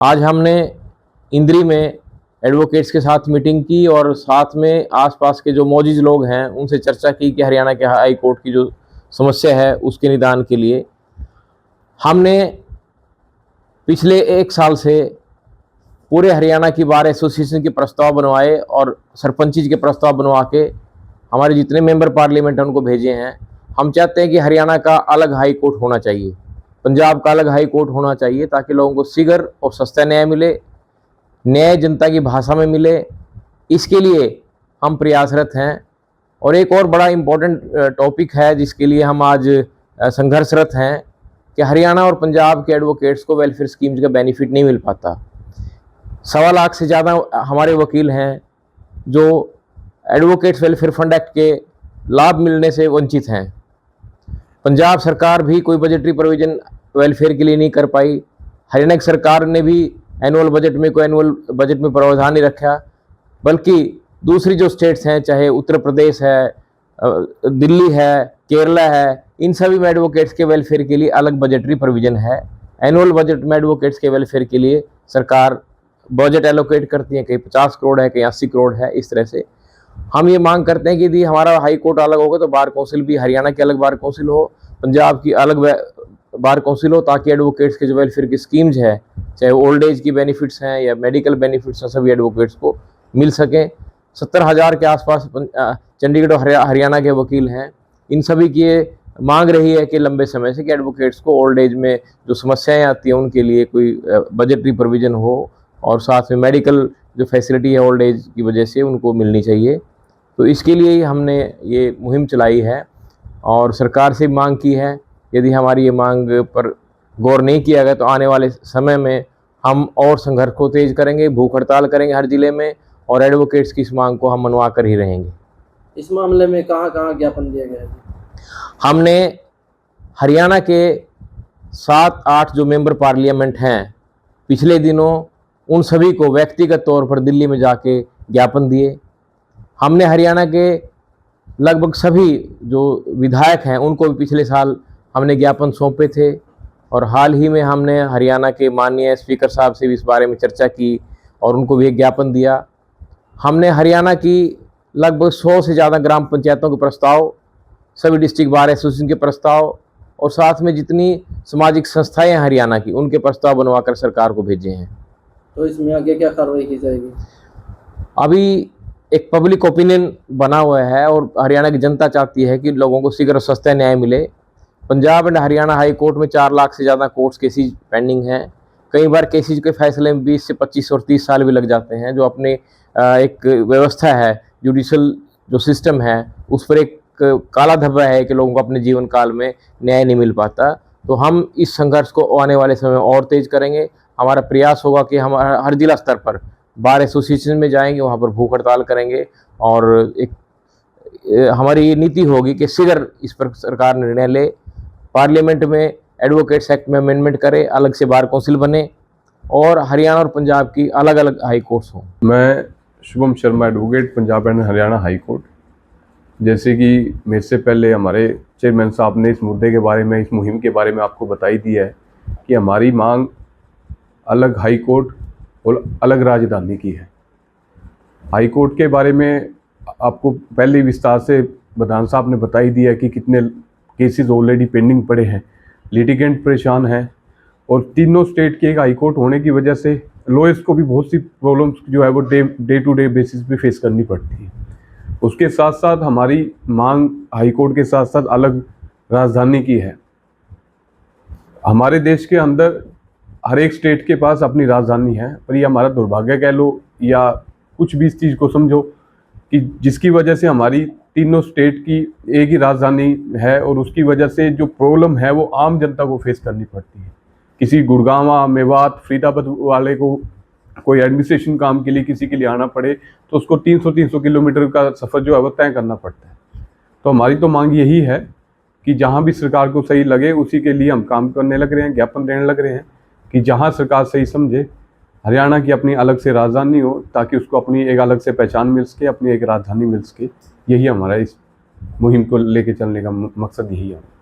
आज हमने इंद्री में एडवोकेट्स के साथ मीटिंग की और साथ में आसपास के जो मौजूद लोग हैं उनसे चर्चा की कि हरियाणा के हाई कोर्ट की जो समस्या है उसके निदान के लिए हमने पिछले 1 साल से पूरे हरियाणा की बार एसोसिएशन के प्रस्ताव बनवाए और सरपंची के प्रस्ताव बनवा के हमारे जितने मेंबर पार्लियामेंट हैं उनको भेजे हैं। हम चाहते हैं कि हरियाणा का अलग हाई कोर्ट होना चाहिए, पंजाब का अलग हाई कोर्ट होना चाहिए, ताकि लोगों को शीघ्र और सस्ता न्याय मिले, न्याय जनता की भाषा में मिले। इसके लिए हम प्रयासरत हैं। और एक और बड़ा इम्पोर्टेंट टॉपिक है जिसके लिए हम आज संघर्षरत हैं कि हरियाणा और पंजाब के एडवोकेट्स को वेलफेयर स्कीम्स का बेनिफिट नहीं मिल पाता। 1.25 लाख से ज़्यादा हमारे वकील हैं जो एडवोकेट्स वेलफेयर फंड एक्ट के लाभ मिलने से वंचित हैं। पंजाब सरकार भी कोई बजटरी प्रोविजन वेलफेयर के लिए नहीं कर पाई। हरियाणा की सरकार ने भी एनुअल बजट में प्रावधान नहीं रखा, बल्कि दूसरी जो स्टेट्स हैं, चाहे उत्तर प्रदेश है, दिल्ली है, केरला है, इन सभी में एडवोकेट्स के वेलफेयर के लिए अलग बजटरी प्रोविजन है। एनुअल बजट में एडवोकेट्स के वेलफेयर के लिए सरकार बजट एलोकेट करती है, कहीं 50 करोड़ है, कहीं 80 करोड़ है। इस तरह से हम ये मांग करते हैं कि यदि हमारा हाई कोर्ट अलग होगा तो बार काउंसिल भी हरियाणा की अलग बार काउंसिल हो, पंजाब की अलग बार काउंसिल हो, ताकि एडवोकेट्स के जो वेलफेयर की स्कीम्स है, चाहे ओल्ड एज की बेनिफिट्स हैं या मेडिकल बेनिफिट्स हैं, सभी एडवोकेट्स को मिल सकें। 70,000 के आसपास चंडीगढ़ और हरियाणा के वकील हैं। इन सभी की ये मांग रही है कि लंबे समय से कि एडवोकेट्स को ओल्ड एज में जो समस्याएं आती हैं उनके लिए कोई बजटरी प्रोविजन हो और साथ में मेडिकल जो फैसिलिटी है ओल्ड एज की वजह से उनको मिलनी चाहिए। तो इसके लिए ही हमने ये मुहिम चलाई है और सरकार से मांग की है। यदि हमारी ये मांग पर गौर नहीं किया गया तो आने वाले समय में हम और संघर्ष को तेज करेंगे, भूख हड़ताल करेंगे हर जिले में, और एडवोकेट्स की इस मांग को हम मनवा कर ही रहेंगे। इस मामले में कहाँ कहाँ ज्ञापन दिया गया है? हमने हरियाणा के 7-8 जो मेंबर पार्लियामेंट हैं, पिछले दिनों उन सभी को व्यक्तिगत तौर पर दिल्ली में जाके ज्ञापन दिए। हमने हरियाणा के लगभग सभी जो विधायक हैं उनको भी पिछले साल हमने ज्ञापन सौंपे थे, और हाल ही में हमने हरियाणा के माननीय स्पीकर साहब से भी इस बारे में चर्चा की और उनको भी एक ज्ञापन दिया। हमने हरियाणा की लगभग 100 से ज़्यादा ग्राम पंचायतों के प्रस्ताव, सभी डिस्ट्रिक्ट बार एसोसिएशन के प्रस्ताव और साथ में जितनी सामाजिक संस्थाएं हैं हरियाणा की, उनके प्रस्ताव बनवाकर सरकार को भेजे हैं। तो इसमें आगे क्या कार्रवाई की जाएगी? अभी एक पब्लिक ओपिनियन बना हुआ है और हरियाणा की जनता चाहती है कि लोगों को शीघ्र सस्ता न्याय मिले। Punjab and Haryana high court में 4 लाख से ज़्यादा कोर्ट्स केसेज पेंडिंग हैं। कई बार केसेज के फैसले में 20 से 25 और 30 साल भी लग जाते हैं। जो अपने एक व्यवस्था है, जुडिशल जो सिस्टम है, उस पर एक काला धब्बा है कि लोगों को अपने जीवन काल में न्याय नहीं मिल पाता। तो हम इस संघर्ष को आने वाले समय में और तेज करेंगे। हमारा प्रयास होगा कि हम हर जिला स्तर पर बार एसोसिएशन में जाएंगे, वहाँ पर भूख हड़ताल करेंगे और एक हमारी ये नीति होगी कि शीघ्र इस पर सरकार निर्णय ले, पार्लियामेंट में एडवोकेट्स एक्ट में अमेंडमेंट करे, अलग से बार काउंसिल बने और हरियाणा और पंजाब की अलग अलग हाई कोर्ट्स हों। मैं Shubham Sharma, advocate, Punjab and Haryana high court. जैसे कि मेरे से पहले हमारे चेयरमैन साहब ने इस मुद्दे के बारे में, इस मुहिम के बारे में आपको बताई दी है कि हमारी मांग अलग हाई कोर्ट और अलग राजधानी की है। हाई कोर्ट के बारे में आपको पहले विस्तार से प्रधान साहब ने बताई दिया कि कितने केसेस ऑलरेडी पेंडिंग पड़े हैं, लिटिगेंट परेशान हैं, और तीनों स्टेट के एक हाई कोर्ट होने की वजह से लॉयर्स को भी बहुत सी प्रॉब्लम्स जो है वो डे टू डे बेसिस पे फेस करनी पड़ती है। उसके साथ साथ हमारी मांग हाई कोर्ट के साथ साथ अलग राजधानी की है। हमारे देश के अंदर हर एक स्टेट के पास अपनी राजधानी है, पर ये हमारा दुर्भाग्य कह लो या कुछ भी इस चीज़ को समझो कि जिसकी वजह से हमारी तीनों स्टेट की एक ही राजधानी है और उसकी वजह से जो प्रॉब्लम है वो आम जनता को फेस करनी पड़ती है। किसी गुड़गांव, मेवात, फरीदाबाद वाले को कोई एडमिनिस्ट्रेशन काम के लिए किसी के लिए आना पड़े तो उसको 300 किलोमीटर का सफ़र जो है वो तय करना पड़ता है। तो हमारी तो मांग यही है कि जहाँ भी सरकार को सही लगे उसी के लिए हम काम करने लग रहे हैं, ज्ञापन देने लग रहे हैं कि जहाँ सरकार सही समझे हरियाणा की अपनी अलग से राजधानी हो, ताकि उसको अपनी एक अलग से पहचान मिल सके, अपनी एक राजधानी मिल सके। यही हमारा इस मुहिम को लेके चलने का मकसद यही है।